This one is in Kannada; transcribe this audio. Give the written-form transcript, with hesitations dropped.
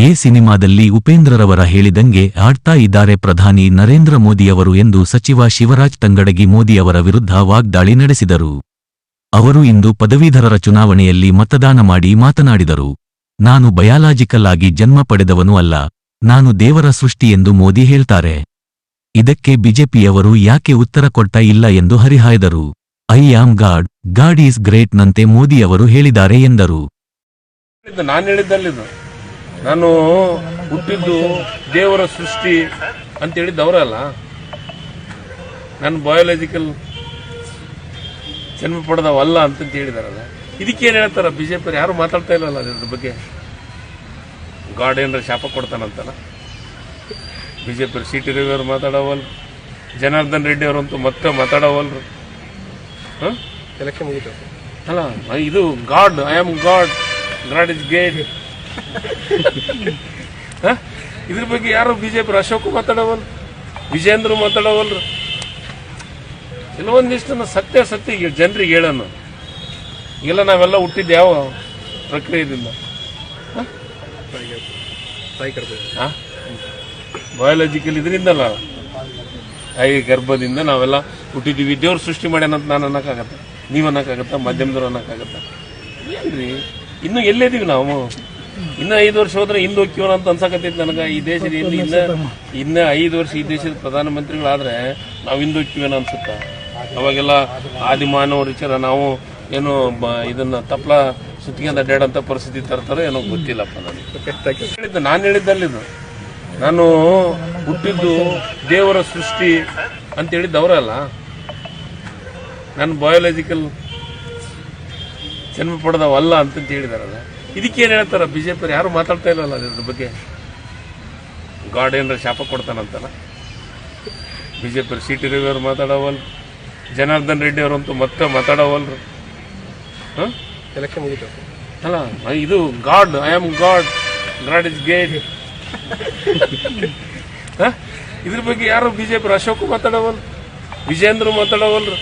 ಎ ಸಿನಿಮಾದಲ್ಲಿ ಉಪೇಂದ್ರರವರ ಹೇಳಿದಂಗೆ ಆಡ್ತಾ ಇದ್ದಾರೆ ಪ್ರಧಾನಿ ನರೇಂದ್ರ ಮೋದಿಯವರು ಎಂದು ಸಚಿವ ಶಿವರಾಜ್ ತಂಗಡಗಿ ಮೋದಿಯವರ ವಿರುದ್ಧ ವಾಗ್ದಾಳಿ ನಡೆಸಿದರು. ಅವರು ಇಂದು ಪದವೀಧರರ ಚುನಾವಣೆಯಲ್ಲಿ ಮತದಾನ ಮಾಡಿ ಮಾತನಾಡಿದರು. ನಾನು ಬಯಾಲಾಜಿಕಲ್ ಆಗಿ ಜನ್ಮ ಪಡೆದವನು ಅಲ್ಲ, ನಾನು ದೇವರ ಸೃಷ್ಟಿ ಎಂದು ಮೋದಿ ಹೇಳ್ತಾರೆ. ಇದಕ್ಕೆ ಬಿಜೆಪಿಯವರು ಯಾಕೆ ಉತ್ತರ ಕೊಡ್ತಾ ಇಲ್ಲ ಎಂದು ಹರಿಹಾಯ್ದರು. I am god, god is great ನಂತೆ ಮೋದಿಯವರು ಹೇಳಿದ್ದಾರೆ ಎಂದರು. ನಾನು ಹೇಳಿದ್ದಲ್ಲಿದ್ದು ನಾನು ಹುಟ್ಟಿದ್ದು ದೇವರ ಸೃಷ್ಟಿ ಅಂತ ಹೇಳಿದ್ದು ಅವರಲ್ಲ. ನಾನು ಬಯಾಲಜಿಕಲ್ ಜನ್ಮ ಪಡೆದವಲ್ಲ ಅಂತಂತ ಹೇಳಿದಾರಲ್ಲ. ಇದಕ್ಕೇನು ಹೇಳ್ತಾರ ಬಿಜೆಪಿ ಯಾರು ಮಾತಾಡ್ತಾ ಇಲ್ಲಲ್ಲ ಅದ್ರ ಬಗ್ಗೆ. ಗಾಡ್ ಏನಾರ ಶಾಪ ಕೊಡ್ತಾನಂತಲ್ಲ. ಬಿಜೆಪಿ ಸಿಟಿ ರವಿಯವರು ಮಾತಾಡವಲ್, ಜನಾರ್ದನ್ ರೆಡ್ಡಿ ಅವರಂತೂ ಮತ್ತೆ ಮಾತಾಡವಲ್ರು. ಎಲೆಕ್ಷನ್ ಮುಗಿತು ಅಲ್ಲ. ಇದು god, I am god, god is great. ಇದ್ರ ಬಗ್ಗೆ ಯಾರು ಬಿಜೆಪಿ ಅಶೋಕ್ ಮಾತಾಡವಲ್, ವಿಜೇಂದ್ರ ಮಾತಾಡವಲ್ರು. ಕೆಲವೊಂದಿಷ್ಟು ಸತ್ಯ ಈಗ ಜನರಿಗೆ ಹೇಳೋಣ. ಈಗೆಲ್ಲ ನಾವೆಲ್ಲ ಹುಟ್ಟಿದ್ದು ಯಾವ ಪ್ರಕ್ರಿಯೆಯಿಂದ? ಬಯಾಲಜಿಕಲ್ ಇದರಿಂದಲ್ಲ, ತಾಯಿ ಗರ್ಭದಿಂದ ನಾವೆಲ್ಲ ಹುಟ್ಟಿದ್ದೀವಿ. ದೇವ್ರು ಸೃಷ್ಟಿ ಮಾಡ್ಯಾನಂತ ನಾನು ಅನ್ನಕ್ಕಾಗತ್ತ, ನೀವು ಅನ್ನಕ್ಕಾಗತ್ತ, ಮಾಧ್ಯಮದವ್ರು ಅನ್ನಕ್ಕಾಗತ್ತ? ಏನ್ರಿ ಇನ್ನು ಎಲ್ಲೇದೀವಿ ನಾವು? ಇನ್ನ 5 ವರ್ಷ ಹೋದ್ರೆ ಹಿಂದೆ ಹೋಗ್ತೀವನ ಅಂತ ಅನ್ಸಕತ್ತೈತಿ ನನಗೆ. ಈ ದೇಶದ ಇನ್ನ 5 ವರ್ಷ ಈ ದೇಶದ ಪ್ರಧಾನಮಂತ್ರಿಗಳಾದ್ರೆ ನಾವು ಹಿಂದೆ ಹೋಗ್ತೀವೇನೋ ಅನ್ಸುತ್ತ. ಅವಾಗೆಲ್ಲ ಆದಿಮಾನವ ವಿಚಾರ ನಾವು ಏನು ಇದನ್ನ ತಪ್ಪಲ ಸುತ್ತಿಗೆಂದ ಅಡ್ಡಾಡಂತ ಪರಿಸ್ಥಿತಿ ತರ್ತಾರೋ ಏನೋ ಗೊತ್ತಿಲ್ಲಪ್ಪ ನನಗೆ. ನಾನು ಹೇಳಿದ್ದಲ್ಲಿದ್ದು ನಾನು ಹುಟ್ಟಿದ್ದು ದೇವರ ಸೃಷ್ಟಿ ಅಂತ ಹೇಳಿದ್ದು ಅವರಲ್ಲ. ನಾನು ಬಯಾಲಜಿಕಲ್ ಜನ್ಮ ಪಡೆದವಲ್ಲ ಅಂತಂತ ಹೇಳಿದಾರಲ್ಲ. ಇದಕ್ಕೇನು ಹೇಳ್ತಾರ ಬಿಜೆಪಿ ಯಾರು ಮಾತಾಡ್ತಾ ಇಲ್ಲಲ್ಲ ಅದ್ರ ಬಗ್ಗೆ. ಗಾಡ್ ಏನಾರ ಶಾಪ ಕೊಡ್ತಾನಂತಲ್ಲ. ಬಿಜೆಪಿ ಸಿಟಿ ರವಿಯವರು ಮಾತಾಡವಲ್, ಜನಾರ್ದನ್ ರೆಡ್ಡಿ ಅವರಂತೂ ಮತ್ತೆ ಮಾತಾಡವಲ್ರು. ಎಲೆಕ್ಷನ್ ಮುಗಿತು ಅಲ್ಲ. ಇದು god, I am god, god is great. ಇದ್ರ ಬಗ್ಗೆ ಯಾರು ಬಿಜೆಪಿ ಅಶೋಕ್ ಮಾತಾಡವಲ್, ವಿಜೇಂದ್ರ ಮಾತಾಡವಲ್ರು.